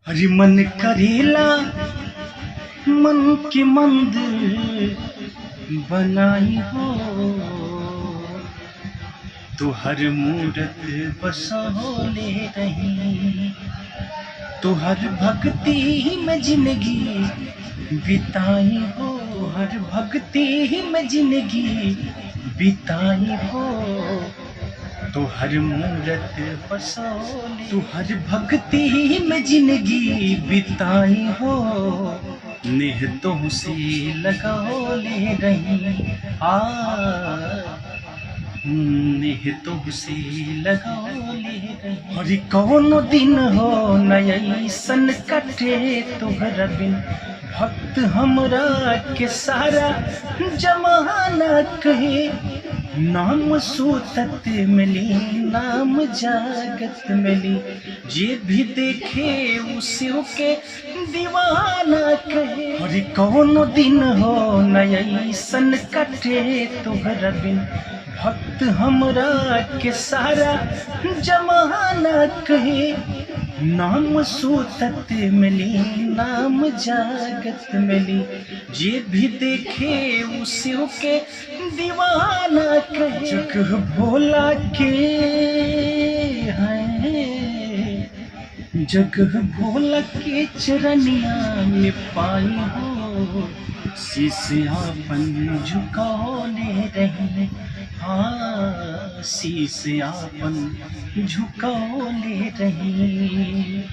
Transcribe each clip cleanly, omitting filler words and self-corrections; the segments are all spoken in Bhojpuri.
हरि मन करेला मन के मंदिर बनाई हो, तो हर मूरत बसोले रही, तो हर भक्ति में जिंदगी बिताई हो, हर भक्ति में जिंदगी बिताई हो, तो हर मूरत बसोले, तो हर भक्ति में जिंदगी बिताई हो, नेहतों से लगौले रही नेहतों से लगौले रही। और कौन दिन हो नयसन कटे तुहरा बिन, भक्त हमरा के सारा जमाना कहे, नाम सूतत मिली नाम जागत मिली, जे भी देखे उसे के दीवाना कहे। और कौन दिन हो नयसन कटे तुहरा बिन, भक्त हमरा के सारा जमाना कहे, नाम सूतत मिली नाम जागत मिली, जे भी देखे उसे के दीवाना कहे। जग भोला के है, जगह भोला के चरनिया में पाई हो, शीशयापन झुकाने रही, शीशयापन झुकाने रही।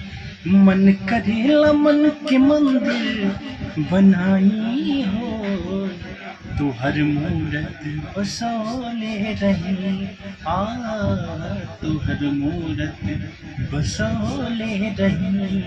मन करेला मन के मंदिर बनाई हो, तो हर मूरत बसोले रही, तो हर मूरत बसोले रही।